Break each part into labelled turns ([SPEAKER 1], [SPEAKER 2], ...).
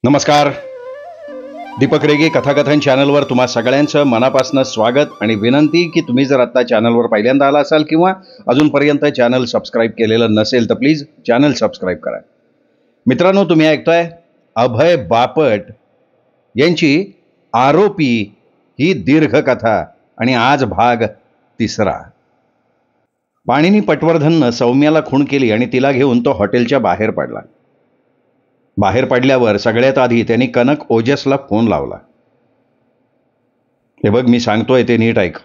[SPEAKER 1] नमस्कार. दीपक रेगे कथाकथन चॅनलवर तुम्हा सगळ्यांचं मनापासून स्वागत आणि विनंती की तुम्ही जर आता चॅनलवर पहिल्यांदा आला असाल किंवा अजूनपर्यंत चॅनल सबस्क्राईब केलेलं नसेल तर प्लीज चॅनल सबस्क्राईब करा. मित्रांनो, तुम्ही ऐकताय अभय बापट यांची आरोपी ही दीर्घ कथा आणि आज भाग 3. पाणिनी पटवर्धननं सौम्याला खूण केली आणि तिला घेऊन तो हॉटेलच्या बाहेर पडला. बाहेर पडल्यावर सगळ्यात आधी त्यांनी कनक ओजसला फोन लावला. हे बघ, मी सांगतोय ते नीट ऐक.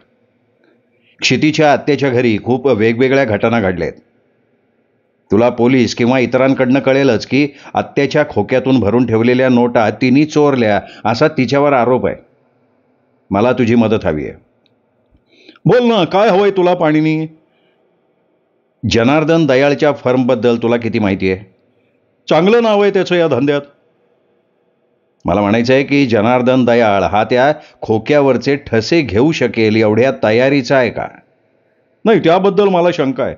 [SPEAKER 1] क्षितीच्या आत्याच्या घरी खूप वेगवेगळ्या घटना घडल्यात. तुला पोलीस किंवा इतरांकडनं कळेलच की आत्याच्या खोक्यातून भरून ठेवलेल्या नोटा तिने चोरल्या असा तिच्यावर आरोप आहे. मला तुझी मदत हवी आहे. बोल ना, काय हवंय तुला पाणिनी? जनार्दन दयाळच्या फर्मबद्दल तुला किती माहिती आहे? चांगलं नाव आहे त्याचं या धंद्यात. मला म्हणायचं आहे की जनार्दन दयाळ हा त्या खोक्यावरचे ठसे घेऊ शकेल एवढ्या तयारीचा आहे का? नाही, त्याबद्दल मला शंका आहे.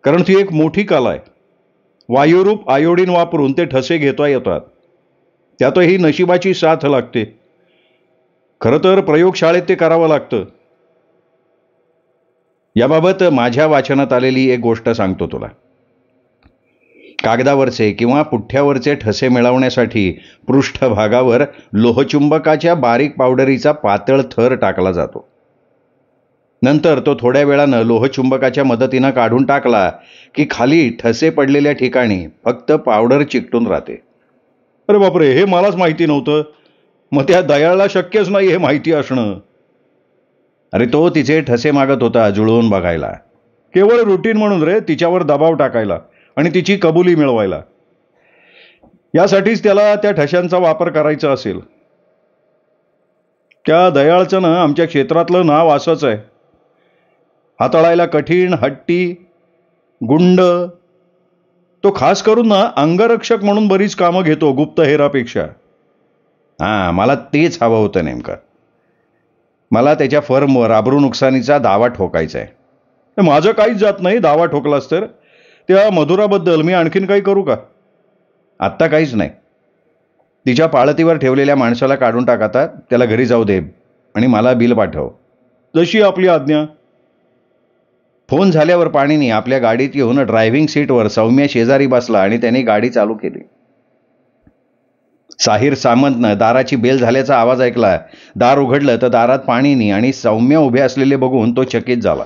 [SPEAKER 1] कारण ती एक मोठी कला आहे. वायुरूप आयोडीन वापरून ते ठसे घेता येतात. त्यातही नशिबाची साथ लागते. खरं तर प्रयोगशाळेत ते करावं लागतं. याबाबत माझ्या वाचनात आलेली एक गोष्ट सांगतो तुला. कागदावरचे किंवा पुठ्ठ्यावरचे ठसे मिळवण्यासाठी पृष्ठभागावर लोहचुंबकाच्या बारीक पावडरीचा पातळ थर टाकला जातो. नंतर तो थोड्या वेळानं लोहचुंबकाच्या मदतीनं काढून टाकला की खाली ठसे पडलेल्या ठिकाणी फक्त पावडर चिकटून राहते. अरे बापरे, हे मलाच माहिती नव्हतं. मग त्या दयाळला शक्यच नाही हे माहिती असणं. अरे, तो तिचे ठसे मागत होता जुळवून बघायला. केवळ रुटीन म्हणून रे, तिच्यावर दबाव टाकायला आणि तिची कबुली मिळवायला. यासाठीच त्याला त्या ठशांचा वापर करायचा असेल. त्या दयाळचं ना आमच्या क्षेत्रातलं नाव असंच आहे. हाताळायला कठीण, हट्टी, गुंड. तो खास करून ना अंगरक्षक म्हणून बरीच कामं घेतो गुप्तहेरापेक्षा. मला तेच हवं होतं नेमकं. मला त्याच्या फर्मवर आबरू नुकसानीचा दावा ठोकायचा आहे. माझं काहीच जात नाही दावा ठोकलास तर. त्या मधुराबद्दल मी आणखीन काही करू का? आत्ता काहीच नाही. तिच्या पाळतीवर ठेवलेल्या माणसाला काढून टाकाता, त्याला घरी जाऊ दे आणि मला बिल पाठव. जशी आपली आज्ञा. फोन झाल्यावर पाणिनी आपल्या गाडीत येऊन ड्रायव्हिंग सीटवर सौम्या शेजारी बसला आणि त्याने गाडी चालू केली. साहिर सामंतनं दाराची बेल झाल्याचा आवाज ऐकला. दार उघडलं तर दारात पाणिनी आणि सौम्या उभे असलेले बघून तो चकित झाला.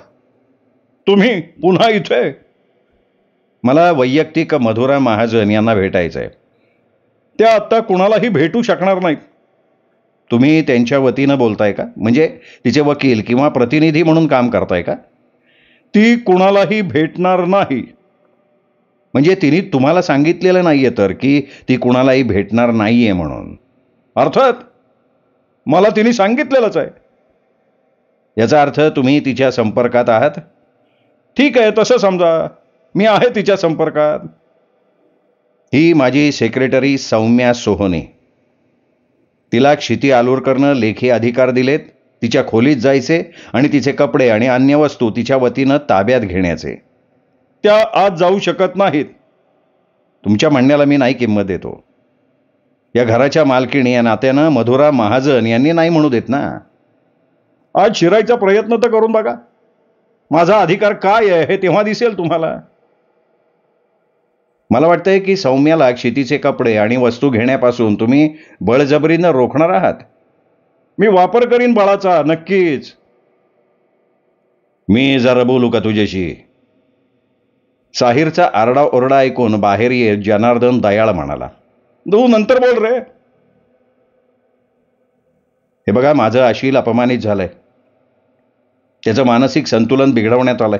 [SPEAKER 1] तुम्ही पुन्हा इथे? मला वैयक्तिक मधुरा महाजन यांना भेटायचं आहे. त्या आत्ता कुणालाही भेटू शकणार नाहीत. तुम्ही त्यांच्या वतीनं बोलताय का? म्हणजे तिचे वकील किंवा प्रतिनिधी म्हणून काम करताय का? ती कुणालाही भेटणार नाही. म्हणजे तिने तुम्हाला सांगितलेलं नाहीये तर की ती कुणालाही भेटणार नाहीये म्हणून? अर्थात मला तिने सांगितलेलंच आहे. याचा अर्थ तुम्ही तिच्या संपर्कात आहात? ठीक आहे, तसं समजा. मी आहे तिच्या संपर्कात. ही माझी सेक्रेटरी सौम्या सोहोने. तिला क्षिती आलूरकरनं लेखी अधिकार दिलेत तिच्या खोलीत जायचे आणि तिचे कपडे आणि अन्य वस्तू तिच्या वतीनं ताब्यात घेण्याचे. त्या आज जाऊ शकत नाहीत. तुमच्या म्हणण्याला मी नाही किंमत देतो. या घराच्या मालकीणी या नात्यानं मधुरा महाजन यांनी नाही म्हणू देत ना. आज शिरायचा प्रयत्न तर करून बघा. माझा अधिकार काय आहे हे तेव्हा दिसेल तुम्हाला. मला वाटतंय की सौम्याला क्षितीचे कपडे आणि वस्तू घेण्यापासून तुम्ही बळजबरीनं रोखणार आहात. मी वापर करीन बळाचा, नक्कीच. मी जरा बोलू का तुझ्याशी? साहिरचा आरडाओरडा ऐकून बाहेर येत जनार्दन दयाळ म्हणाला. तू नंतर बोल रे. हे बघा, माझं अशील अपमानित झालंय. त्याचं मानसिक संतुलन बिघडवण्यात आलंय.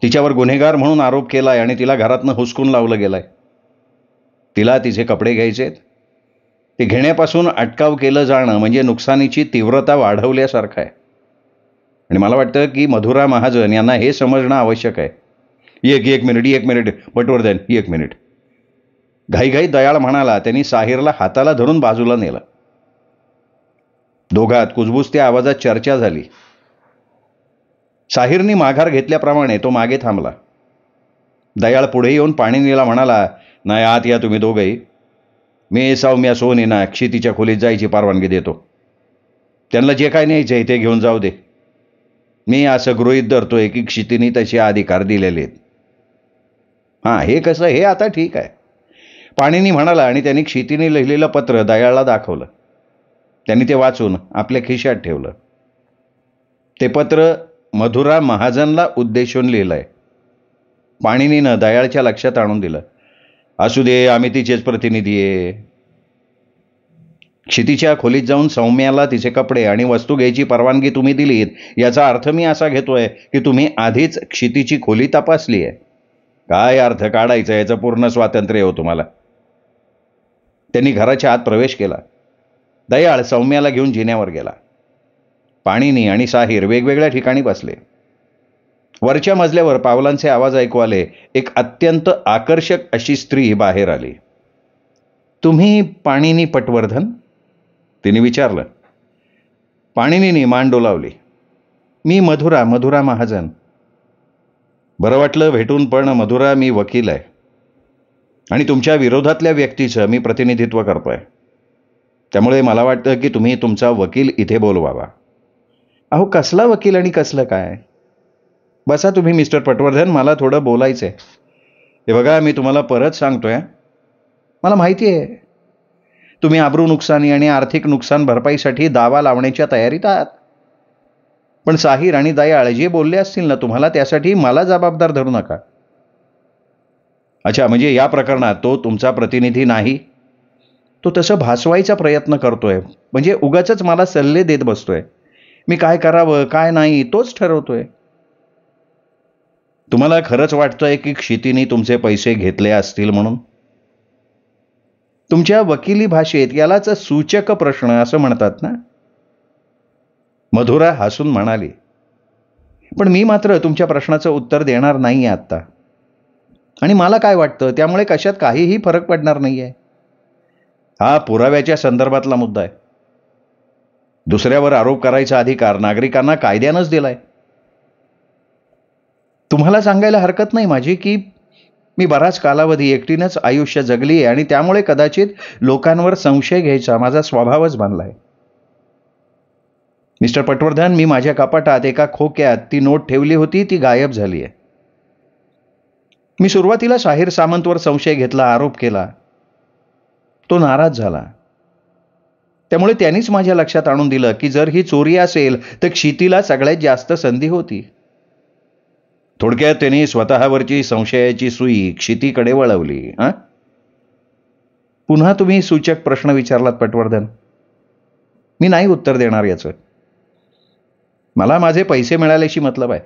[SPEAKER 1] तिच्यावर गुन्हेगार म्हणून आरोप केलाय आणि तिला घरातनं हुसकून लावलं गेलंय. तिला तिचे कपडे घ्यायचेत. ते घेण्यापासून अटकाव केलं जाणं म्हणजे नुकसानीची तीव्रता वाढवल्यासारखं आहे. आणि मला वाटतं की मधुरा महाजन यांना हे समजणं आवश्यक आहे. एक मिनिट पटवर्धन, 1 मिनिट. घाईघाई दयाळ म्हणाला. त्यांनी साहिरला हाताला धरून बाजूला नेलं. दोघात कुजबुजत्या आवाजात चर्चा झाली. साहिरनी माघार घेतल्याप्रमाणे तो मागे थांबला. दयाळ पुढे येऊन पाणिनीला म्हणाला, नाही आत या तुम्ही दोघंही. मी सौम्या सोनीना क्षितीच्या खोलीत जायची परवानगी देतो. त्यांना जे काय न्यायचं आहे ते घेऊन जाऊ दे. मी असं गृहीत धरतोय की क्षितीने तसे अधिकार दिलेले आहेत. हां, हे कसं, हे आता ठीक आहे, पाणिनी म्हणाला आणि त्यांनी क्षितीने लिहिलेलं पत्र दयाळला दाखवलं. त्यांनी ते वाचून आपल्या खिशात ठेवलं. ते पत्र मधुरा महाजनला उद्देशून लिहिलंय. पाणिनीनं दयाळच्या लक्षात आणून दिलं. असू दे, आम्ही तिचेच प्रतिनिधी आहे. क्षितीच्या खोलीत जाऊन सौम्याला तिचे कपडे आणि वस्तू घ्यायची परवानगी तुम्ही दिलीत, याचा अर्थ मी असा घेतोय की तुम्ही आधीच क्षितीची खोली तपासली आहे. काय अर्थ काढायचा याचं पूर्ण स्वातंत्र्य हो तुम्हाला. त्यांनी घराच्या आत प्रवेश केला. दयाळ सौम्याला घेऊन जिन्यावर गेला. पाणिनी आणि साहिर वेगवेगळ्या ठिकाणी बसले. वरच्या मजल्यावर पावलांचे आवाज ऐकू आले. एक अत्यंत आकर्षक अशी स्त्री बाहेर आली. तुम्ही पाणिनी पटवर्धन? तिने विचारलं. पाणिनीने मान डोलावली. मी मधुरा महाजन. बरं वाटलं भेटून, पण मधुरा, मी वकील आहे आणि तुमच्या विरोधातल्या व्यक्तीचं मी प्रतिनिधित्व करतोय. त्यामुळे मला वाटतं की तुम्ही तुमचा वकील इथे बोलवावा. अहो, कसला वकील आणि कसलं काय? बसा तुम्ही मिस्टर पटवर्धन, मला थोडं बोलायचं आहे. हे बघा, मी तुम्हाला परत सांगतोय, मला माहिती आहे तुम्ही आबरू नुकसानी आणि आर्थिक नुकसान भरपाईसाठी दावा लावण्याच्या तयारीत आहात. पण साहिर आणि दयाळ जे बोलले असतील ना तुम्हाला, त्यासाठी मला जबाबदार धरू नका. अच्छा, म्हणजे या प्रकरणात तो तुमचा प्रतिनिधी नाही? तो तसं भासवायचा प्रयत्न करतोय, म्हणजे उगाचच मला सल्ले देत बसतोय. मी काय करावं काय नाही तोच ठरवतोय. तुम्हाला खरंच वाटतंय की क्षितीने तुमचे पैसे घेतले असतील म्हणून? तुमच्या वकिली भाषेत यालाच सूचक प्रश्न असं म्हणतात ना? मधुरा हसून म्हणाली. पण मी मात्र तुमच्या प्रश्नाचं उत्तर देणार नाही आत्ता. आणि मला काय वाटतं त्यामुळे कशात काहीही फरक पडणार नाहीये. हा पुराव्याच्या संदर्भातला मुद्दा आहे. दुसऱ्यावर आरोप करायचा अधिकार नागरिकांना कायद्यानंच दिलाय. तुम्हाला सांगायला हरकत नाही माझी की मी बराच कालावधी एकटीनंच आयुष्य जगली आहे आणि त्यामुळे कदाचित लोकांवर संशय घ्यायचा माझा स्वभावच बनलाय. मिस्टर पटवर्धन, मी माझ्या कपाटात एका खोक्यात ती नोट ठेवली होती, ती गायब झाली आहे. मी सुरुवातीला साहिर सामंतवर संशय घेतला, आरोप केला. तो नाराज झाला. त्यामुळे त्यांनीच माझ्या लक्षात आणून दिलं की जर ही चोरी असेल तर क्षितीला सगळ्यात जास्त संधी होती. थोडक्यात त्यांनी स्वतःवरची संशयाची सुई क्षितीकडे वळवली. पुन्हा तुम्ही सूचक प्रश्न विचारलात पटवर्धन. मी नाही उत्तर देणार याचं. मला माझे पैसे मिळाल्याशी मतलब आहे.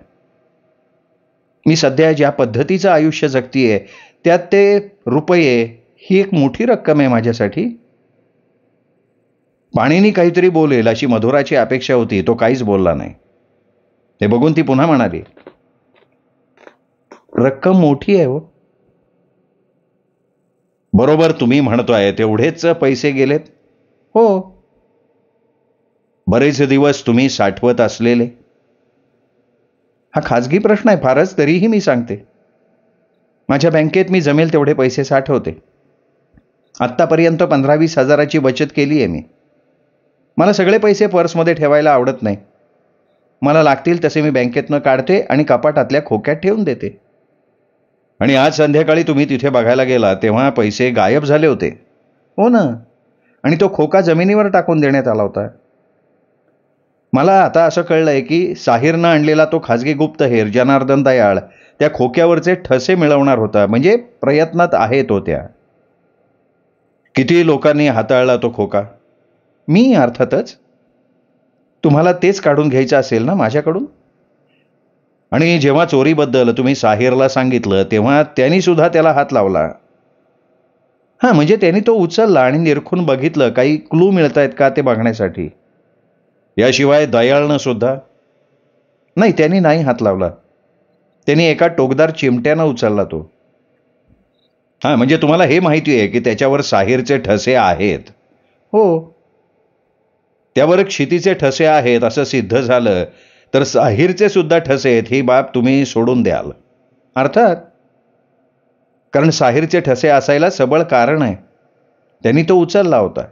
[SPEAKER 1] मी सध्या ज्या पद्धतीचं आयुष्य जगतीये त्यात ते रुपये ही एक मोठी रक्कम आहे माझ्यासाठी. पाणिनी काहीतरी बोलेल अशी मधुराची अपेक्षा होती. तो काहीच बोलला नाही. ते बघून ती पुन्हा म्हणाली, रक्कम मोठी आहे हो. बरोबर तुम्ही म्हणतोय, तेवढेच पैसे गेलेत? हो. बरेच दिवस तुम्ही साठवत असलेले? हा खाजगी प्रश्न आहे फारच, तरीही मी सांगते. माझ्या बँकेत मी जमेल तेवढे पैसे साठवते. आत्तापर्यंत 15-20 हजाराची बचत केली आहे मी. मला सगळे पैसे पर्समध्ये ठेवायला आवडत नाही. मला लागतील तसे मी बँकेतनं काढते आणि कपाटातल्या खोक्यात ठेवून देते. आणि आज संध्याकाळी तुम्ही तिथे बघायला गेला तेव्हा पैसे गायब झाले होते? हो ना. आणि तो खोका जमिनीवर टाकून देण्यात आला होता. मला आता असं कळलंय की साहिरनं आणलेला तो खाजगी गुप्तहेर जनार्दन दयाळ त्या खोक्यावरचे ठसे मिळवणार होता. म्हणजे प्रयत्नात आहे तो त्या. किती लोकांनी हाताळला तो खोका? मी अर्थातच. तुम्हाला तेच काढून घ्यायचं असेल ना माझ्याकडून? आणि जेव्हा चोरीबद्दल तुम्ही साहिरला सांगितलं तेव्हा त्यांनी सुद्धा त्याला हात लावला? हां, म्हणजे त्यांनी तो उचलला आणि निरखून बघितलं काही क्लू मिळतायत का ते बघण्यासाठी. याशिवाय दयाळनं सुद्धा? नाही, त्यांनी नाही हात लावला. त्यांनी एका टोकदार चिमट्यानं उचलला तो. हां, म्हणजे तुम्हाला हे माहिती आहे की त्याच्यावर साहिरचे ठसे आहेत? हो. त्यावर क्षितीचे ठसे आहेत असं सिद्ध झालं तर साहिरचे सुद्धा ठसे आहेत ही बाब तुम्ही सोडून द्याल? अर्थात. कारण साहिरचे ठसे असायला सबळ कारण आहे. त्यांनी तो उचलला होता.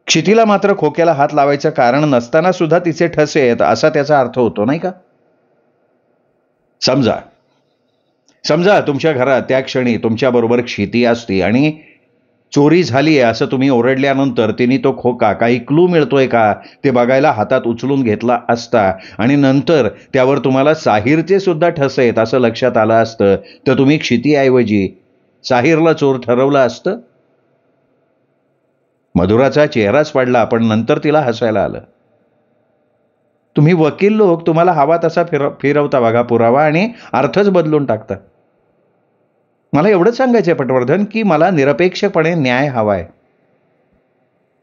[SPEAKER 1] क्षितीला मात्र खोक्याला हात लावायचं कारण नसताना सुद्धा तिचे ठसे आहेत असा त्याचा अर्थ होतो, नाही का? समजा समजा तुमच्या घरात त्या क्षणी तुमच्याबरोबर क्षिती असती आणि चोरी झाली आहे असं तुम्ही ओरडल्यानंतर तिने तो खोका काही क्लू मिळतोय का ते बघायला हातात उचलून घेतला असता आणि नंतर त्यावर तुम्हाला साहिरचे सुद्धा ठसे आहेत असं लक्षात आलं असतं, तर तुम्ही क्षितीऐवजी साहिरला चोर ठरवलं असतं? मधुराचा चेहराच पडला, पण नंतर तिला हसायला आलं. तुम्ही वकील लोक तुम्हाला हवा तसा फिरवता बघा पुरावा आणि अर्थच बदलून टाकता. मला एवढंच सांगायचंय पटवर्धन की मला निरपेक्षपणे न्याय हवाय.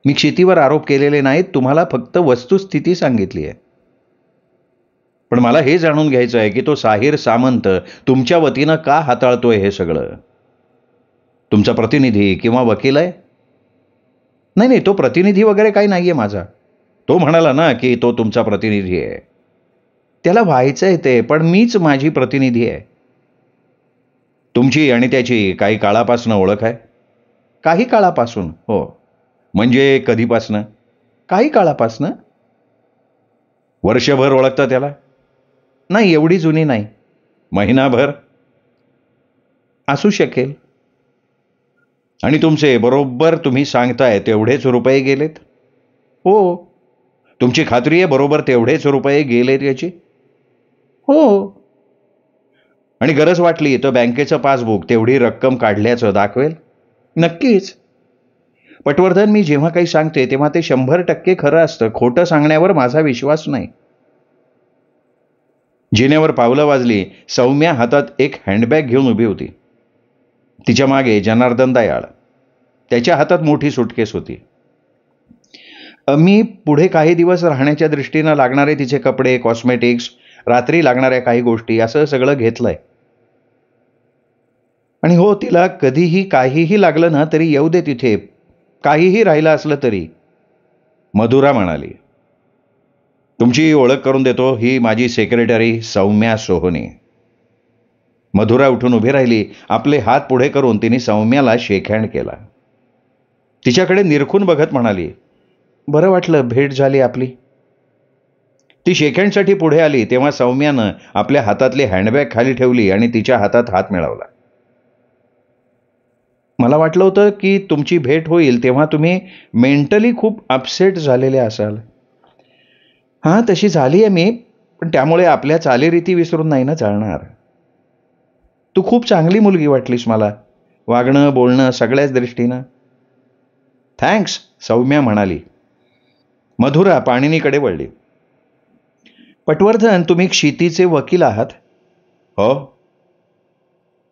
[SPEAKER 1] मी क्षितीवर आरोप केलेले नाहीत, तुम्हाला फक्त वस्तुस्थिती सांगितली आहे. पण मला हे जाणून घ्यायचं आहे की तो साहिर सामंत तुमच्या वतीनं का हाताळतोय हे सगळं? तुमचा प्रतिनिधी किंवा वकील आहे? नाही नाही, तो प्रतिनिधी वगैरे काही नाहीये माझा. तो म्हणाला ना की तो तुमचा प्रतिनिधी आहे. त्याला व्हायचंय ते, पण मीच माझी प्रतिनिधी आहे. तुमची आणि त्याची काही काळापासून ओळख आहे? काही काळापासून, हो. म्हणजे कधीपासनं? काही काळापासनं. वर्षभर ओळखता त्याला? नाही, एवढी जुनी नाही. महिनाभर असू शकेल. आणि तुमचे बरोबर तुम्ही सांगताय तेवढेच रुपये गेलेत? हो. तुमची खात्री आहे बरोबर तेवढेच रुपये गेलेत याची? हो. आणि गरज वाटली तर बँकेचं पासबुक तेवढी रक्कम काढल्याचं दाखवेल? नक्कीच. पटवर्धन, मी जेव्हा काही सांगते तेव्हा ते 100% खरं असतं. खोटं सांगण्यावर माझा विश्वास नाही. जिन्यावर पावलं वाजली. सौम्या हातात एक हँडबॅग घेऊन उभी होती. तिच्या मागे जनार्दन दयाळ. त्याच्या हातात मोठी सुटकेस होती. मी पुढे काही दिवस राहण्याच्या दृष्टीनं लागणारे तिचे कपडे, कॉस्मेटिक्स, रात्री लागणाऱ्या काही गोष्टी असं सगळं घेतलंय. आणि हो, तिला कधीही काहीही लागलं ना तरी येऊ दे तिथे, काहीही राहिलं असलं तरी. मधुरा म्हणाली. तुमची ओळख करून देतो, ही माझी सेक्रेटरी सौम्या सोहोनी. मधुरा उठून उभी राहिली. आपले हात पुढे करून तिने सौम्याला शेकहँड केला. तिच्याकडे निरखून बघत म्हणाली, बरं वाटलं भेट झाली आपली. ती शेकहँडसाठी पुढे आली तेव्हा सौम्यानं आपल्या हातातली हँडबॅग खाली ठेवली आणि तिच्या हातात हात मिळवला. मला वाटलं होतं की तुमची भेट होईल तेव्हा तुम्ही मेंटली खूप अपसेट झालेले असाल. हां, तशी झाली आहे मी, पण त्यामुळे आपल्या चालीरीती विसरून नाही ना चालणार. तू खूप चांगली मुलगी वाटलीस मला, वागणं बोलणं सगळ्याच दृष्टीनं. थँक्स, सौम्या म्हणाली. मधुरा पाणिनीकडे वळली. पटवर्धन, तुम्ही क्षितीचे वकील आहात? हो.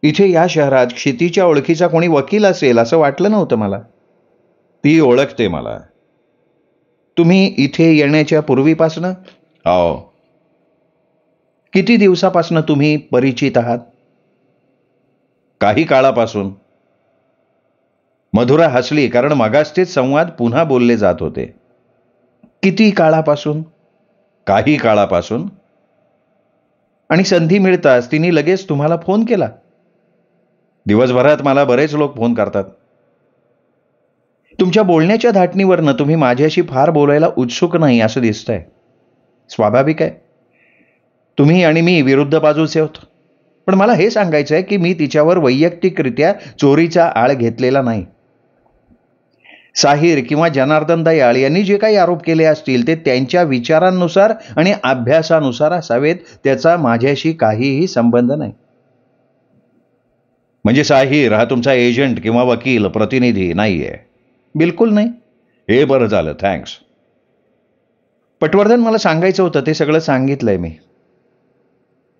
[SPEAKER 1] इथे या शहरात क्षितीच्या ओळखीचा कोणी वकील असेल असं वाटलं नव्हतं मला. ती ओळखते मला. तुम्ही इथे येण्याच्या पूर्वीपासनं? हो. किती दिवसापासनं तुम्ही परिचित आहात? काही काळापासून. मधुरा हसली, कारण मगाचतेच संवाद पुन्हा बोलले जात होते. किती काळापासून? काही काळापासून. आणि संधी मिळताच तिने लगेच तुम्हाला फोन केला? दिवसभरात मला बरेच लोक फोन करतात. तुमच्या बोलण्याच्या धाटणीवरनं तुम्ही माझ्याशी फार बोलायला उत्सुक नाही असं दिसतंय. स्वाभाविक आहे. तुम्ही आणि मी विरुद्ध बाजूचे आहोत. पण मला हे सांगायचं आहे की मी तिच्यावर वैयक्तिकरित्या चोरीचा आळ घेतलेला नाही. साहिर किंवा जनार्दन दयाळ यांनी जे काही आरोप केले असतील ते त्यांच्या विचारांनुसार आणि अभ्यासानुसार असावेत. त्याचा माझ्याशी काहीही संबंध नाही. म्हणजे साहिर हा तुमचा एजंट किंवा वकील प्रतिनिधी नाहीये? बिलकुल नाही. हे बरं झालं, थँक्स. पटवर्धन, मला सांगायचं होतं ते सगळं सांगितलंय मी.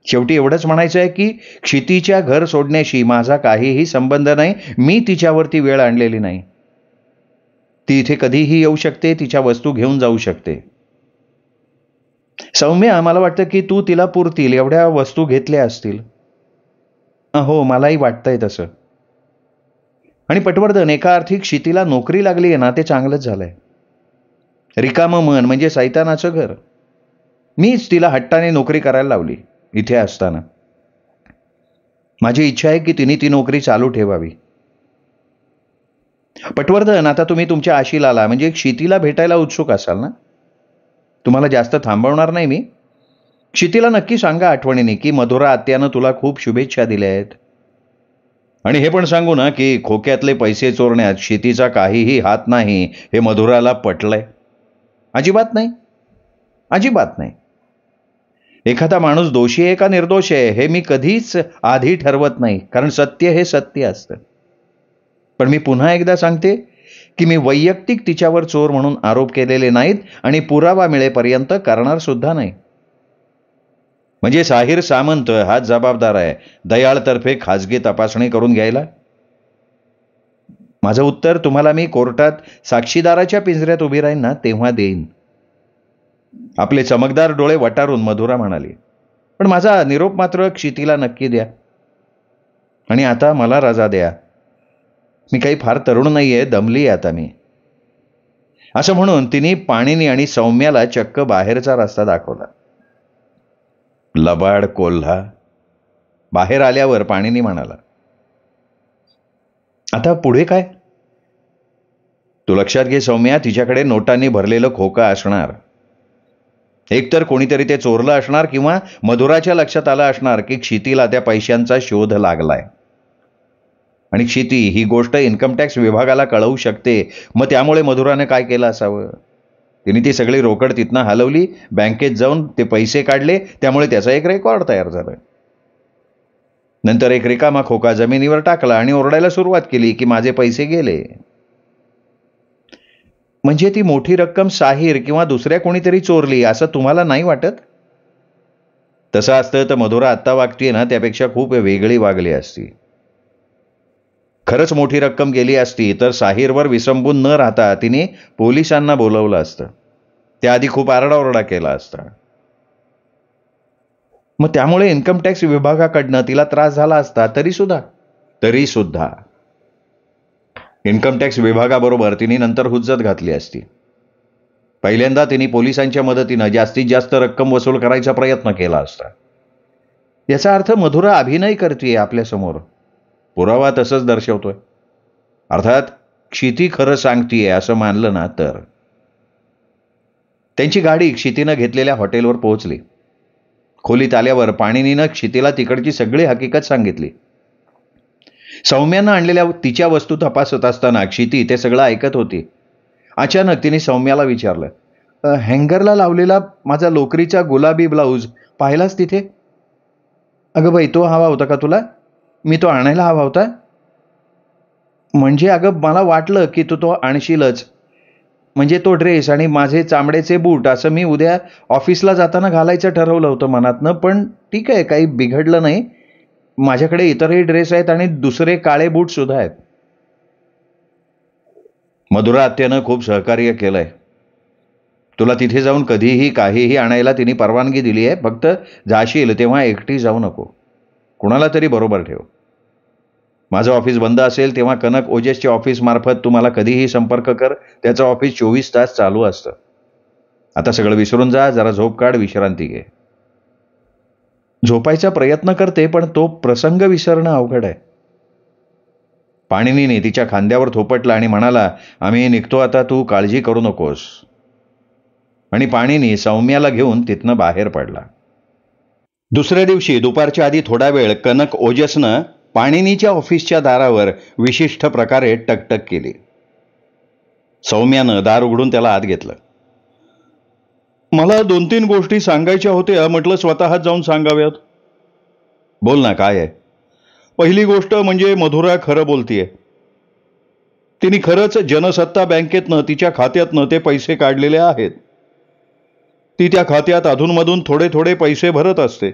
[SPEAKER 1] शेवटी एवढंच म्हणायचं आहे की क्षितीच्या घर सोडण्याशी माझा काहीही संबंध नाही. मी तिच्यावरती वेळ आणलेली नाही. ती इथे कधीही येऊ शकते, तिच्या वस्तू घेऊन जाऊ शकते. सौम्या, मला वाटतं की तू तिला पुरतील एवढ्या वस्तू घेतल्या असतील. हो, मलाही वाटतंय तसं. आणि पटवर्धन, एका अर्थी क्षितीला नोकरी लागली आहे ना, ते चांगलंच झालंय. रिकामं मन म्हणजे सैतानाचं घर. मीच तिला हट्टाने नोकरी करायला लावली इथे असताना. माझी इच्छा आहे की तिने ती नोकरी चालू ठेवावी. पटवर्धन, आता तुम्ही तुमच्या आशीला आला म्हणजे क्षितीला भेटायला उत्सुक असाल ना? तुम्हाला जास्त थांबवणार नाही मी. क्षितीला नक्की सांगा आठवणीने की मधुरा आत्यानं तुला खूप शुभेच्छा दिल्या आहेत. आणि हे पण सांगू ना की खोक्यातले पैसे चोरण्यात क्षितीचा काहीही हात नाही हे मधुराला पटलंय. अजिबात नाही, अजिबात नाही. एखादा माणूस दोषी आहे का निर्दोष आहे हे मी कधीच आधी ठरवत नाही, कारण सत्य हे सत्य असतं. पण मी पुन्हा एकदा सांगते की मी वैयक्तिक तिच्यावर चोर म्हणून आरोप केलेले नाहीत आणि पुरावा मिळेपर्यंत करणार सुद्धा नाही. म्हणजे साहिर सामंत हाच जबाबदार आहे दयाळतर्फे खाजगी तपासणी करून घ्यायला? माझं उत्तर तुम्हाला मी कोर्टात साक्षीदाराच्या पिंजऱ्यात उभी राहीन ना तेव्हा देईन. आपले चमकदार डोळे वटारून मधुरा म्हणाली, पण माझा निरोप मात्र क्षितीला नक्की द्या. आणि आता मला रजा द्या. मी काही फार तरुण नाहीये, दमली आता मी. असं म्हणून तिने पाणिनी आणि सौम्याला चक्क बाहेरचा रस्ता दाखवला. लबाड कोल्हा. बाहेर आल्यावर पाणिनी म्हणाला, आता पुढे काय? तू लक्षात घे सौम्या, तिच्याकडे नोटांनी भरलेलं खोकं असणार. एकतर कोणीतरी ते चोरलं असणार किंवा मधुराच्या लक्षात आलं असणार की क्षितीला त्या पैशांचा शोध लागलाय. आणि क्षिती ही गोष्ट इन्कम टॅक्स विभागाला कळवू शकते. मग त्यामुळे मधुराने काय केलं असावं? तिने ती सगळी रोकड तिथनं हलवली, बँकेत जाऊन ते पैसे काढले, त्यामुळे त्याचा एक रेकॉर्ड तयार झाला. नंतर एक रिकामा खोका जमिनीवर टाकला आणि ओरडायला सुरुवात केली की माझे पैसे गेले. म्हणजे ती मोठी रक्कम साहिर किंवा दुसऱ्या कोणीतरी चोरली असं तुम्हाला नाही वाटत? तसं असतं तर मधुरा आत्ता वागतीये ना त्यापेक्षा खूप वेगळी वागली असती. खरंच मोठी रक्कम गेली असती तर साहिरवर विसंबून न राहता तिने पोलिसांना बोलवलं असतं. त्याआधी खूप आरडाओरडा केला असता. मग त्यामुळे इन्कम टॅक्स विभागाकडनं तिला त्रास झाला असता. तरी सुद्धा इन्कम टॅक्स विभागाबरोबर तिने नंतर हुज्जत घातली असती. पहिल्यांदा तिने पोलिसांच्या मदतीनं जास्तीत जास्त रक्कम वसूल करायचा प्रयत्न केला असता. याचा अर्थ मधुरा अभिनय करते आपल्यासमोर. पुरावा तसंच दर्शवतोय. अर्थात क्षिती खरं सांगतीये असं मानलं ना तर. त्यांची गाडी क्षितीनं घेतलेल्या हॉटेलवर पोहोचली. खोलीत आल्यावर पाणिनीनं क्षितीला तिकडची सगळी हकीकत सांगितली. सौम्यानं आणलेल्या तिच्या वस्तू तपासत असताना क्षिती ते सगळं ऐकत होती. अचानक तिने सौम्याला विचारलं, हँगरला लावलेला माझा लोकरीचा गुलाबी ब्लाऊज पाहिलास तिथे? अगं बाई, तो हवा होता का तुला? मी तो आणायला हवा होता. म्हणजे अगं मला वाटलं की तू तो आणशीलच. म्हणजे तो ड्रेस आणि माझे चामड्याचे बूट असं मी उद्या ऑफिसला जाताना घालायचं ठरवलं होतं मनातनं. पण ठीक आहे, काही बिघडलं नाही. माझ्याकडे इतरही ड्रेस आहेत आणि दुसरे काळे बूट सुद्धा आहेत. मधुरा आत्यानं खूप सहकार्य केलंय. तुला तिथे जाऊन कधीही काहीही आणायला तिने परवानगी दिली आहे. फक्त जाशील तेव्हा एकटी जाऊ नको. कुणाला तरी बरोबर ठेव. माझं ऑफिस बंद असेल तेव्हा कनक ओजेसच्या ऑफिस मार्फत तुम्हाला कधीही संपर्क कर. त्याचं ऑफिस 24 तास चालू असतं. आता सगळं विसरून जा, जरा झोप काढ, विश्रांती घे. झोपायचा प्रयत्न करते पण तो प्रसंग विसरणं अवघड आहे. पाणिनीने तिच्या खांद्यावर थोपटला आणि म्हणाला, आम्ही निघतो आता, तू काळजी करू नकोस. आणि पाणिनी सौम्याला घेऊन तिथनं बाहेर पडला. दुसऱ्या दिवशी दुपारच्या आधी थोडा वेळ कनक ओजसनं पाणिनीच्या ऑफिसच्या दारावर विशिष्ट प्रकारे टकटक केली. सौम्यानं दार उघडून त्याला आत घेतलं. मला 2-3 गोष्टी सांगायच्या होत्या, म्हटलं स्वतःच जाऊन सांगाव्यात. बोल ना, काय आहे? पहिली गोष्ट म्हणजे मधुरा खरं बोलतीये. तिने खरंच जनसत्ता बँकेतनं तिच्या खात्यातनं ते पैसे काढलेले आहेत. ती त्या खात्यात अधूनमधून थोडे थोडे पैसे भरत असते.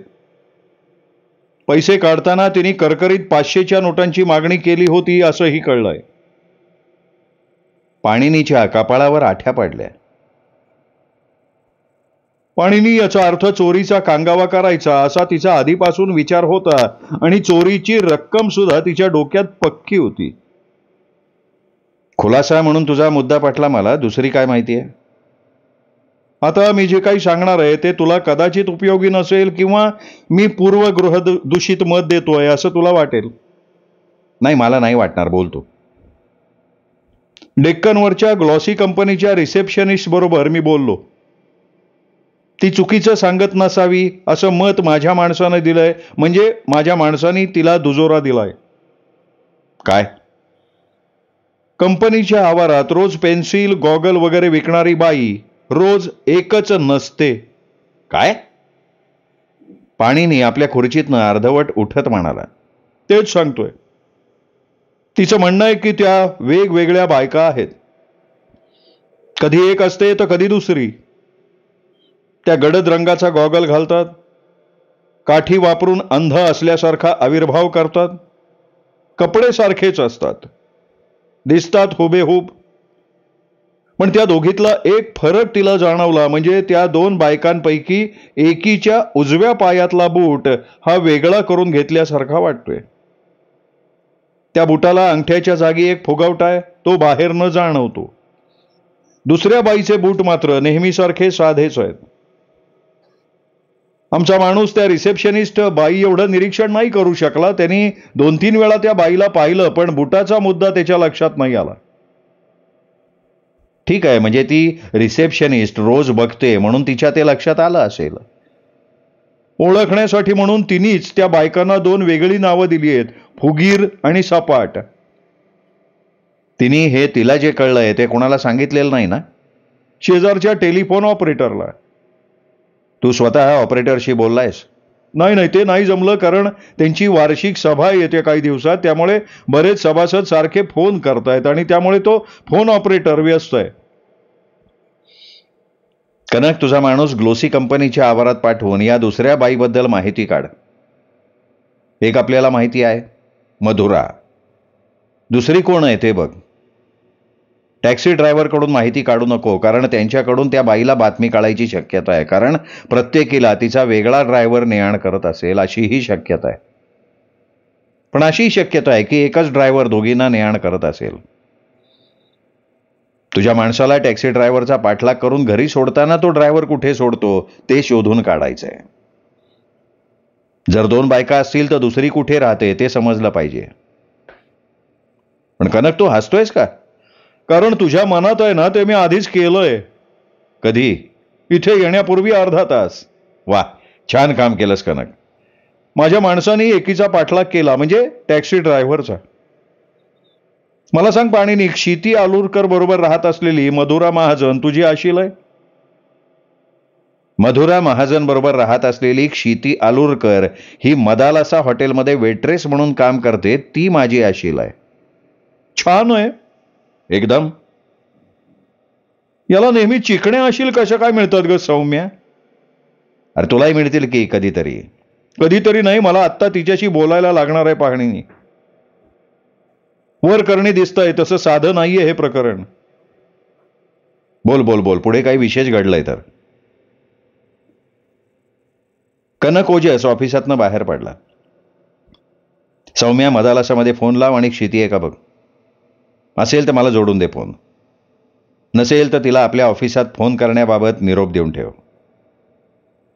[SPEAKER 1] पैसे काढताना तिने करकरीत 500च्या नोटांची मागणी केली होती असंही कळलंय. पाणिनीच्या कपाळावर आठ्या पडल्या. पाणिनी, याचा अर्थ चोरीचा कांगावा करायचा असा तिचा आधीपासून विचार होता आणि चोरीची रक्कम सुद्धा तिच्या डोक्यात पक्की होती. खुलासा म्हणून तुझा मुद्दा पटला मला. दुसरी काय माहिती आहे? आता मी जे काही सांगणार आहे ते तुला कदाचित उपयोगी नसेल किंवा मी पूर्वगृह दूषित मत देतोय असं तुला वाटेल. नाही, मला नाही वाटणार. बोलतो. डेक्कनवरच्या ग्लॉसी कंपनीच्या रिसेप्शनिस्ट बरोबर मी बोललो. ती चुकीचं सांगत नसावी असं मत माझ्या माणसानं दिलंय, म्हणजे माझ्या माणसाने तिला दुजोरा दिलाय. काय? कंपनीच्या आवारात रोज पेन्सिल, गॉगल वगैरे विकणारी बाई रोज एकच नसते. काय? पाणीनी आपल्या खुर्चीतनं अर्धवट उठत म्हणाला. तेच सांगतोय. तिचं म्हणणं आहे की त्या वेगवेगळ्या बायका आहेत. कधी एक असते तर कधी दुसरी. त्या गडद रंगाचा गॉगल घालतात, काठी वापरून अंध असल्यासारखा आविर्भाव करतात, कपडे सारखेच असतात, दिसतात हुबेहूब. पण त्या दोघीतला एक फरक तिला जाणवला, म्हणजे त्या दोन बायकांपैकी एकीच्या उजव्या पायातला बूट हा वेगळा करून घेतल्यासारखा वाटतोय. त्या बुटाला अंगठ्याच्या जागी एक फुगवटा आहे, तो बाहेर न जाणवतो. दुसऱ्या बाईचे बूट मात्र नेहमीसारखे साधेच आहेत. आमचा माणूस, त्या रिसेप्शनिस्ट बाई एवढं निरीक्षण नाही करू शकला. त्यांनी 2-3 वेळा त्या बाईला पाहिलं, पण बुटाचा मुद्दा त्याच्या लक्षात नाही आला. ठीक आहे, म्हणजे ती रिसेप्शनिस्ट रोज बघते म्हणून तिच्या ते लक्षात आलं असेल. ओळखण्यासाठी म्हणून तिनेच त्या बायकांना 2 वेगळी नावं दिली आहेत, फुगीर आणि सपाट. तिने हे तिला जे कळलंय ते कोणाला सांगितलेलं नाही ना? शेजारच्या टेलिफोन ऑपरेटरला. तू स्वतः ऑपरेटरशी बोललायस? नाही, ते नाही जमलं, कारण त्यांची वार्षिक सभा येते काही दिवसात. त्यामुळे बरेच सभासद सारखे फोन करतायत आणि त्यामुळे तो फोन ऑपरेटर व्यस्त आहे. कनक, तुझा माणूस ग्लोसी कंपनीच्या आवारात पाठवून या दुसऱ्या बाईबद्दल माहिती काढ. एक आपल्याला माहिती आहे, मधुरा. दुसरी कोण आहे ते बघ. टॅक्सी ड्रायव्हरकडून माहिती काढू नको, कारण त्यांच्याकडून त्या बाईला बातमी काढायची शक्यता आहे, कारण प्रत्येकीला तिचा वेगळा ड्रायव्हर ने-आण करत असेल अशीही शक्यता आहे. पण अशी शक्यता आहे की एकच ड्रायव्हर दोघींना ने-आण करत असेल. तुझ्या माणसाला टॅक्सी ड्रायव्हरचा पाठलाग करून घरी सोडताना तो ड्रायव्हर कुठे सोडतो ते शोधून काढायचंय. जर 2 बायका असतील तर दुसरी कुठे राहते ते समजलं पाहिजे. पण कनक, तू हसतोयस का? कारण तुझ्या मनात आहे ना ते मी आधीच केलंय. कधी? इथे येण्यापूर्वी अर्धा तास. वा, छान काम केलंस कनक. माझ्या माणसाने एकीचा पाठलाग केला, म्हणजे टॅक्सी ड्रायव्हरचा. मला सांग पाणीनी, क्षिती आलुरकर बरोबर राहत असलेली मधुरा महाजन तुझी अशील आहे? मधुरा महाजन बरोबर राहत असलेली क्षिती आलुरकर ही मदालासा हॉटेलमध्ये वेट्रेस म्हणून काम करते, ती माझी अशील आहे. छान आहे एकदम. याला नेहमी चिकण्या अशील कशा काय मिळतात ग सौम्या? अरे तुलाही मिळतील की कधीतरी. कधीतरी नाही, मला आत्ता तिच्याशी बोलायला लागणार आहे पाहणीनी. वर करणी दिसतंय, तसं साधं नाहीये हे प्रकरण. बोल बोल बोल, पुढे काही विशेष घडलंय तर. कनक ओजस ऑफिसातनं बाहेर पडला. सौम्या, मदालासामध्ये फोन लाव आणि क्षिती आहे का बघ. असेल तर मला जोडून दे फोन. नसेल तर तिला आपल्या ऑफिसात फोन करण्याबाबत निरोप देऊन ठेव.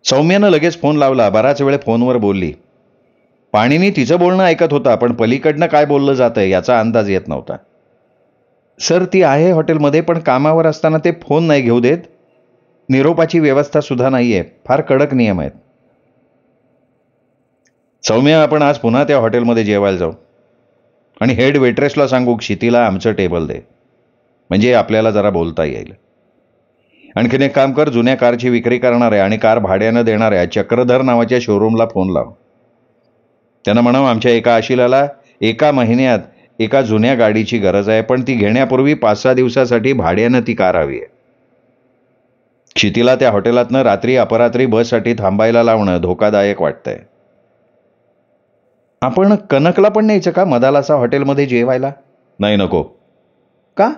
[SPEAKER 1] सौम्यानं लगेच फोन लावला. बराच वेळ फोनवर बोलली. पाणीनी तिचं बोलणं ऐकत होता, पण पलीकडनं काय बोललं जातंय याचा अंदाज येत नव्हता. सर, ती आहे हॉटेलमध्ये, पण कामावर असताना ते फोन नाही घेऊ देत. निरोपाची व्यवस्था सुद्धा नाहीये. फार कडक नियम आहेत. सौम्या, आपण आज पुन्हा त्या हॉटेलमध्ये जेवायला जाऊ आणि हेड वेट्रेसला सांगू क्षितीला आमचं टेबल दे, म्हणजे आपल्याला जरा बोलता येईल. आणखीन एक काम कर, जुन्या कारची विक्री करणाऱ्या आणि कार भाड्यानं देणाऱ्या चक्रधर नावाच्या शोरूमला फोन लाव. त्यांना म्हणावं आमच्या एका आशिलाला 1 महिन्यात एका जुन्या गाडीची गरज आहे, पण ती घेण्यापूर्वी 5-6 दिवसासाठी भाड्यानं ती कार हवी आहे. क्षितीला त्या हॉटेलातनं रात्री अपरात्री बससाठी थांबायला लावणं धोकादायक वाटतंय. आपण कनकला पण न्यायचं का मदालासा हॉटेलमध्ये जेवायला? नाही, नको. का?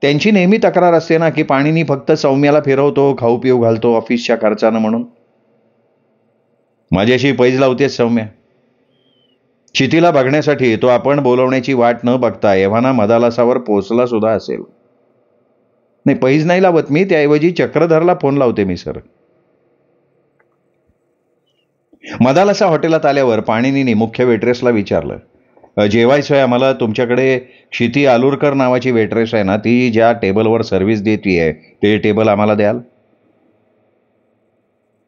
[SPEAKER 1] त्यांची नेहमी तक्रार असते ना की पाणीनी फक्त सौम्याला फिरवतो, खाऊ पिऊ घालतो ऑफिसच्या खर्चानं म्हणून. माझ्याशी पैज लावतेस सौम्या. क्षितीला बघण्यासाठी तो आपण बोलवण्याची वाट न बघता एव्हाना मदालासावर पोचला सुद्धा असेल. नाही, पैज नाही लावत मी, त्याऐवजी चक्रधरला फोन लावते मी सर. मदालासा हॉटेलात आल्यावर पाणीनीने मुख्य वेट्रेसला विचारलं, जेवायचं आहे आम्हाला. तुमच्याकडे क्षिती आलुरकर नावाची वेट्रेस आहे ना, ती ज्या टेबलवर सर्व्हिस देते ते टेबल आम्हाला द्याल.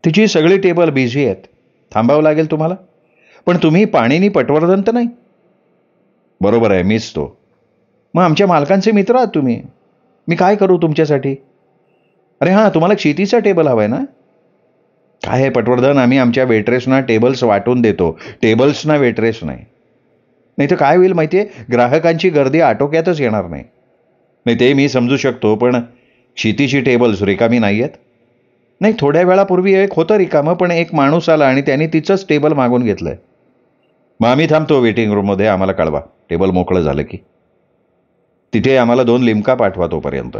[SPEAKER 1] तिची सगळी टेबल बिझी आहेत. थांबावं लागेल तुम्हाला. पण तुम्ही पाणिनी पटवर्धन तर नाही? बरोबर आहे, मीच तो. मग आमच्या मालकांचे मित्र आहात तुम्ही. मी काय करू तुमच्यासाठी? अरे हां, तुम्हाला क्षितीचा टेबल हवाय ना? काय आहे पटवर्धन, आम्ही आमच्या वेट्रेसना टेबल्स वाटून देतो, टेबल्सना वेट्रेस नाही. नाही तर काय होईल माहितीये, ग्राहकांची गर्दी आटोक्यातच येणार नाही. नाही ते मी समजू शकतो, पण क्षितीची टेबल्स रिकामी नाही आहेत. नाही, थोड्या वेळापूर्वी एक होतं रिकामं, पण एक माणूस आला आणि त्यांनी तिचंच टेबल मागून घेतलंय. मग आम्ही थांबतो वेटिंग रूममध्ये, आम्हाला कळवा टेबल मोकळं झालं की. तिथे आम्हाला 2 लिमका पाठवा तोपर्यंत.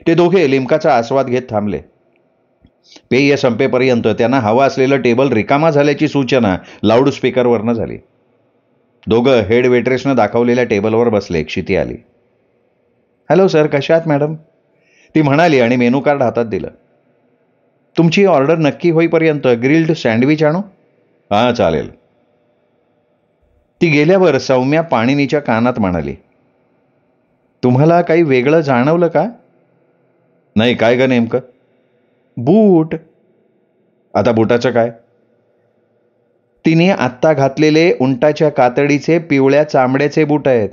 [SPEAKER 1] ते दोघे लिमकाचा आस्वाद घेत थांबले. पेय संपेपर्यंत त्यांना हवा असलेलं टेबल रिकामा झाल्याची सूचना लाऊडस्पीकरवरनं झाली. दोघं हेड वेट्रेसनं दाखवलेल्या टेबलवर बसले. क्षिती आली. हॅलो सर, कशा आहात मॅडम? ती म्हणाली आणि मेनू कार्ड हातात दिलं. तुमची ऑर्डर नक्की होईपर्यंत ग्रिल्ड सँडविच आणू? हां चालेल. ती गेल्यावर सौम्या पाणिनीच्या कानात म्हणाली, तुम्हाला काही वेगळं जाणवलं का? नाही, काय ग नेमकं? बूट. आता बुटाचं काय? तिने आत्ता घातलेले उंटाच्या कातडीचे पिवळ्या चामड्याचे बूट आहेत.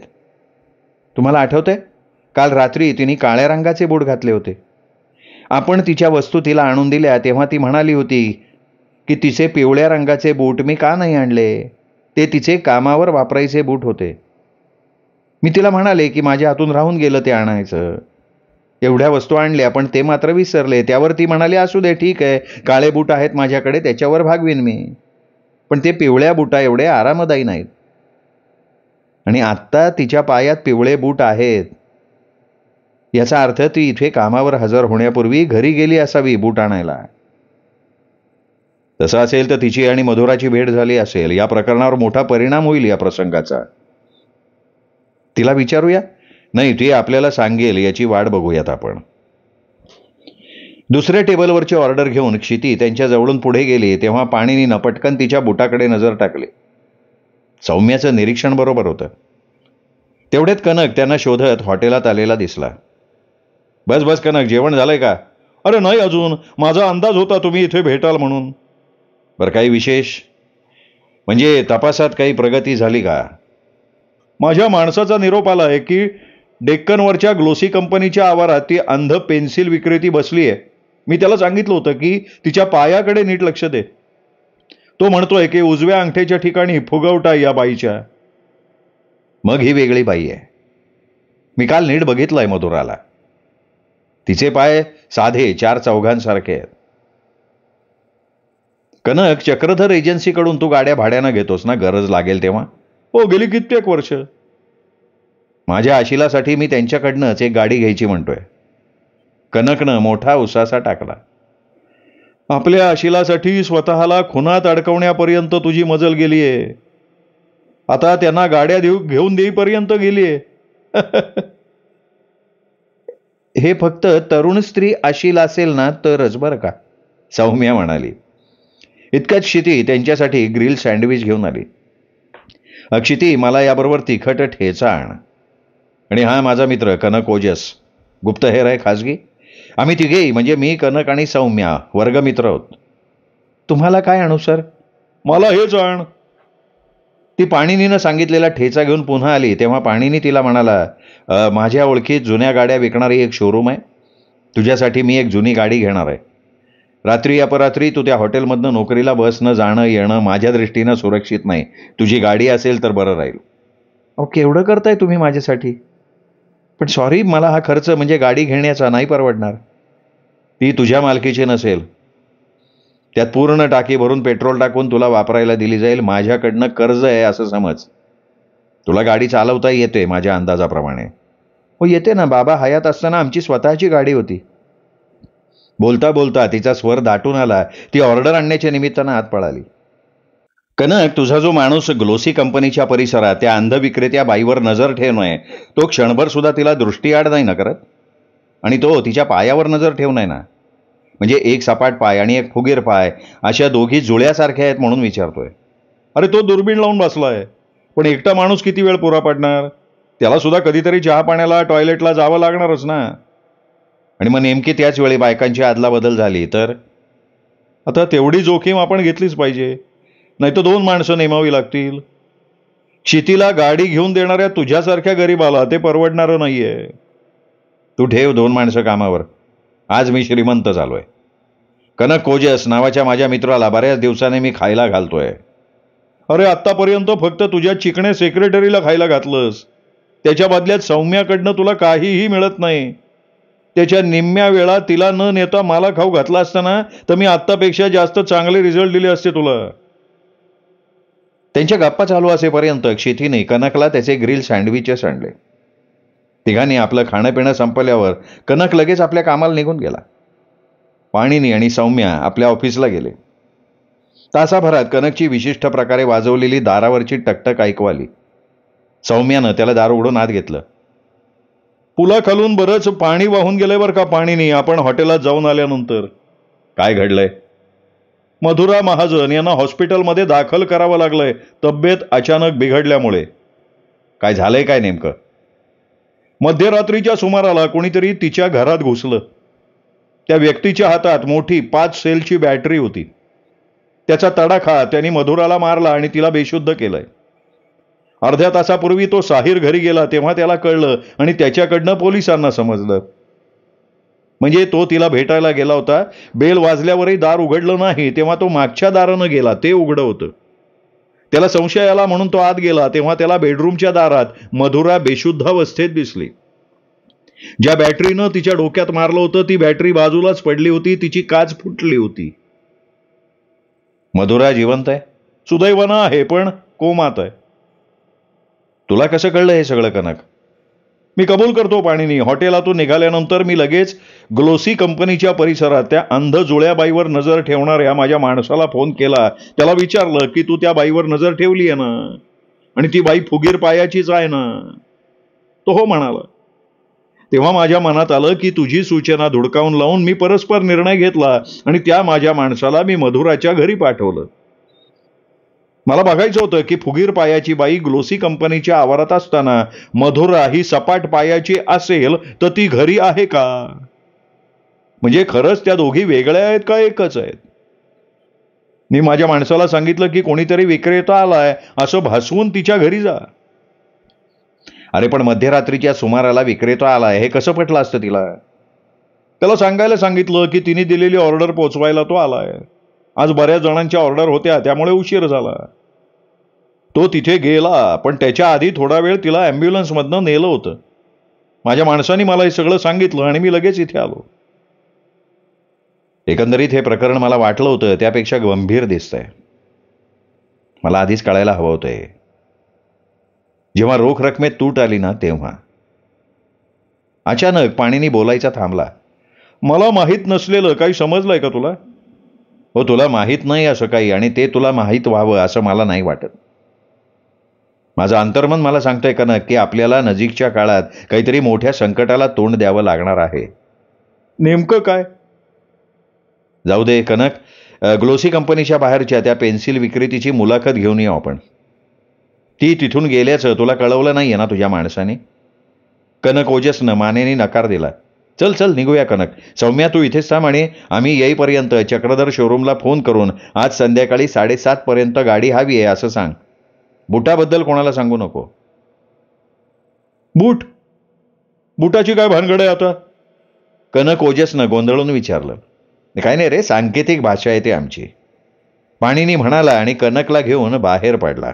[SPEAKER 1] तुम्हाला आठवतंय? काल रात्री तिने काळ्या रंगाचे बूट घातले होते. आपण तिच्या वस्तू तिला आणून दिल्या तेव्हा ती म्हणाली होती की तिचे पिवळ्या रंगाचे बूट मी का नाही आणले, ते तिचे कामावर वापरायचे बूट होते. मी तिला म्हणाले की माझ्या हातून राहून गेलं ते आणायचं. एवढ्या वस्तू आणल्या पण ते मात्र विसरले. त्यावर ती म्हणाली, असू दे, ठीक आहे, काळे बूट आहेत माझ्याकडे, त्याच्यावर भागवीन मी. पण ते पिवळ्या बुटा एवढे आरामदायी नाहीत. आणि आत्ता तिच्या पायात पिवळे बूट आहेत. याचा अर्थ ती इथे कामावर हजर होण्यापूर्वी घरी गेली असावी बूट आणायला. तसं असेल तर तिची आणि मधुराची भेट झाली असेल. या प्रकरणावर मोठा परिणाम होईल या प्रसंगाचा. तिला विचारूया? नाही, ती आपल्याला सांगेल याची वाट बघूयात आपण. दुसऱ्या टेबलवरची ऑर्डर घेऊन क्षिती त्यांच्या जवळून पुढे गेली तेव्हा पाणिनीनं पटकन तिच्या बुटाकडे नजर टाकली. सौम्याचं निरीक्षण बरोबर होतं. तेवढ्यात कनक त्यांना शोधत हॉटेलात आलेला दिसला. बस बस कनक, जेवण झालंय का? अरे नाही अजून, माझा अंदाज होता तुम्ही इथे भेटाल म्हणून. बरं, काही विशेष? म्हणजे तपासात काही प्रगती झाली का? माझ्या माणसाचा निरोप आला आहे की डेक्कनवरच्या ग्लोसी कंपनीच्या आवारात ती अंध पेन्सिल विक्रेती बसली आहे. मी त्याला सांगितलं होतं की तिच्या पायाकडे नीट लक्ष दे. तो म्हणतोय की उजव्या अंगठ्याच्या ठिकाणी फुगवटा या बाईच्या. मग ही वेगळी बाई आहे. मी काल नीट बघितलंय मधुराला. तिचे पाय साधे 4 चौघांसारखे आहेत. कनक, चक्रधर एजन्सीकडून तू गाड्या भाड्यानं घेतोस ना, गरज लागेल तेव्हा? हो, गेली कित्येक वर्ष. माझ्या आशिलासाठी मी त्यांच्याकडनंच एक गाडी घ्यायची म्हणतोय. कनकनं मोठा उसासा टाकला. आपल्या आशिलासाठी स्वतःला खुनात अडकवण्यापर्यंत तुझी मजल गेलीये. आता त्यांना गाड्या घेऊन देईपर्यंत गेलीये. हे फक्त तरुण स्त्री आशिल असेल ना तरच बरं का, सौम्या म्हणाली. इतक्यात क्षिती त्यांच्यासाठी ग्रिल सँडविच घेऊन आली. क्षिती, मला याबरोबर तिखट ठेचा आण. आणि हा माझा मित्र कनक ओजस, गुप्तहेर आहे खाजगी. आम्ही तिघेही, म्हणजे मी, कनक आणि सौम्या, वर्गमित्र आहोत. तुम्हाला काय आणू सर? मला हेच आण. ती पाणिनीनं सांगितलेला ठेचा घेऊन पुन्हा आली तेव्हा पाणिनी तिला म्हणाला, माझ्या ओळखीत जुन्या गाड्या विकणारी एक शोरूम आहे. तुझ्यासाठी मी एक जुनी गाडी घेणार आहे. रात्री अपरात्री तू त्या हॉटेलमधनं नोकरीला बसणं जाणं येणं माझ्या दृष्टीनं सुरक्षित नाही. तुझी गाडी असेल तर बरं राहील. ओके, एवढं करताय तुम्ही माझ्यासाठी? पण सॉरी, मला हा खर्च म्हणजे गाडी घेण्याचा नाही परवडणार. ती तुझ्या मालकीची नसेल. त्यात पूर्ण टाकी भरून पेट्रोल टाकून तुला वापरायला दिली जाईल. माझ्याकडनं कर्ज आहे असं समज. तुला गाडी चालवता येते माझ्या अंदाजाप्रमाणे? हो येते ना, बाबा हयात असताना आमची स्वतःची गाडी होती. बोलता बोलता तिचा स्वर दाटून आला. ती ऑर्डर आणण्याच्या निमित्तानं आत पळाली. कनक, तुझा जो माणूस ग्लोसी कंपनीच्या परिसरात त्या अंध विक्रेत्या बाईवर नजर ठेवणोय, तो क्षणभर सुद्धा तिला दृष्टीआड नाही ना करत? आणि तो तिच्या पायावर नजर ठेवणोय ना? म्हणजे एक सपाट पाय आणि एक फुगीर पाय, अशा दोघी जुळ्यासारख्या आहेत म्हणून विचारतोय. अरे तो दुर्बीण लावून बसलाय. पण एकटा माणूस किती वेळ पुरा पडणार? त्याला सुद्धा कधीतरी चहा पाण्याला टॉयलेटला जावं लागणारच ना. आणि मग नेमकी त्याच वेळी बायकांची आदलाबदल झाली तर? आता तेवढी जोखीम आपण घेतलीच पाहिजे, नाही तर 2 माणसं नेमावी लागतील. शेतीला गाडी घेऊन देणाऱ्या तुझ्यासारख्या गरीबाला ते परवडणारं नाहीये. तू ठेव 2 माणसं कामावर. आज मी श्रीमंत झालोय. कनक ओजस नावाच्या माझ्या मित्राला बऱ्याच दिवसाने मी खायला घालतोय. अरे आत्तापर्यंत फक्त तुझ्या चिकणे सेक्रेटरीला खायला घातलंस. त्याच्या बदल्यात सौम्याकडनं तुला काहीही मिळत नाही. त्याच्या निम्म्या वेळा तिला न नेता मला खाऊ घातला असताना तर मी आत्तापेक्षा जास्त चांगले रिझल्ट दिले असते तुला. त्यांच्या गप्पा चालू असेपर्यंत क्षितीने कनकला त्याचे ग्रिल सँडविचेस आणले. तिघांनी आपलं खाणं पिणं संपल्यावर कनक लगेच आपल्या कामाला निघून गेला. पाणिनी आणि सौम्या आपल्या ऑफिसला गेले. तासाभरात कनकची विशिष्ट प्रकारे वाजवलेली दारावरची टकटक ऐकू आली. सौम्यानं त्याला दार उघडून आत घेतलं. पुलाखालून बरंच पाणी वाहून गेलंय बरं का पाणीनी, आपण हॉटेलात जाऊन आल्यानंतर. काय घडलंय? मधुरा महाजन यांना हॉस्पिटलमध्ये दाखल करावं लागलंय तब्येत अचानक बिघडल्यामुळे. काय झालंय काय नेमकं? मध्यरात्रीच्या सुमाराला कोणीतरी तिच्या घरात घुसलं. त्या व्यक्तीच्या हातात मोठी 5 सेलची बॅटरी होती. त्याचा तडाखा त्यांनी मधुराला मारला आणि तिला बेशुद्ध केलंय. अर्ध्या तासापूर्वी तो साहिर घरी गेला तेव्हा त्याला कळलं आणि त्याच्याकडनं पोलिसांना समजलं. म्हणजे तो तिला भेटायला गेला होता. बेल वाजल्यावरही दार उघडलं नाही तेव्हा तो मागच्या दारानं गेला, ते उघडं होतं. त्याला संशय आला म्हणून तो आत गेला तेव्हा त्याला बेडरूमच्या दारात मधुरा बेशुद्ध अवस्थेत दिसली. ज्या बॅटरीनं तिच्या डोक्यात मारलं होतं ती बॅटरी बाजूलाच पडली होती. तिची काच फुटली होती. मधुरा जिवंत आहे? सुदैवानं आहे, पण कोमात आहे. तुला कसं कळलं हे सगळं कनक? मी कबूल करतो पाणीनी, हॉटेलातून निघाल्यानंतर मी लगेच ग्लोसी कंपनीच्या परिसरात त्या अंध जुळ्या बाईवर नजर ठेवणाऱ्या माझ्या माणसाला फोन केला. त्याला विचारलं की तू त्या बाईवर नजर ठेवली आहे ना, आणि ती बाई फुगीर पायाचीच आहे ना? तो हो म्हणाला. तेव्हा माझ्या मनात आलं की तुझी सूचना धुडकावून लावून मी परस्पर निर्णय घेतला आणि त्या माझ्या माणसाला मी मधुराच्या घरी पाठवलं. मला बघायचं होतं की फुगीर पायाची बाई ग्लोसी कंपनीच्या आवारात असताना मधुरा ही सपाट पायाची असेल तर ती घरी आहे का? म्हणजे खरंच त्या दोघी वेगळ्या आहेत का एकच आहेत? मी माझ्या माणसाला सांगितलं की कोणीतरी विक्रेता आलाय असं भासवून तिच्या घरी जा. अरे पण मध्यरात्रीच्या सुमाराला विक्रेता आलाय हे कसं पटलं असतं तिला? त्याला सांगायला सांगितलं की तिने दिलेली ऑर्डर पोचवायला तो आलाय. आज बऱ्याच जणांच्या ऑर्डर होत्या त्यामुळे उशीर झाला. तो तिथे गेला, पण त्याच्या आधी थोडा वेळ तिला ॲम्ब्युलन्समधनं नेलं होतं. माझ्या माणसाने मला हे सगळं सांगितलं आणि मी लगेच इथे आलो. एकंदरीत हे प्रकरण मला वाटलं होतं त्यापेक्षा गंभीर दिसतंय. मला आधीच कळायला हवं होतं हे. जेव्हा रोख रकमेत तूट आली ना तेव्हा. अचानक पाणीनी बोलायचा थांबला. मला माहीत नसलेलं काही समजलंय का तुला? हो, तुला माहीत नाही असं काही आणि ते तुला माहीत व्हावं असं मला नाही वाटत. माझं अंतर्मन मला सांगतंय कनक की आपल्याला नजीकच्या काळात काहीतरी मोठ्या संकटाला तोंड द्यावं लागणार आहे. नेमकं काय? जाऊ दे कनक, ग्लोसी कंपनीच्या बाहेरच्या त्या पेन्सिल विक्रेतीची मुलाखत घेऊन येऊ आपण. ती तिथून गेल्याचं तुला कळवलं नाहीये ना तुझ्या माणसाने? कनक ओजसनं मानेने नकार दिला. चल चल निघूया कनक. सौम्या तू इथेच थांब आणि आम्ही येईपर्यंत चक्रधर शोरूमला फोन करून आज संध्याकाळी 7:30 पर्यंत गाडी हवी आहे असं सांग. बुटाबद्दल कोणाला सांगू नको. बूट? बुटाची काय भानगड आहे आता? कनक ओजसनं गोंधळून विचारलं. काय नाही रे, सांकेतिक भाषा आहे ती आमची, पाणीनी म्हणाला आणि कनकला घेऊन बाहेर पडला.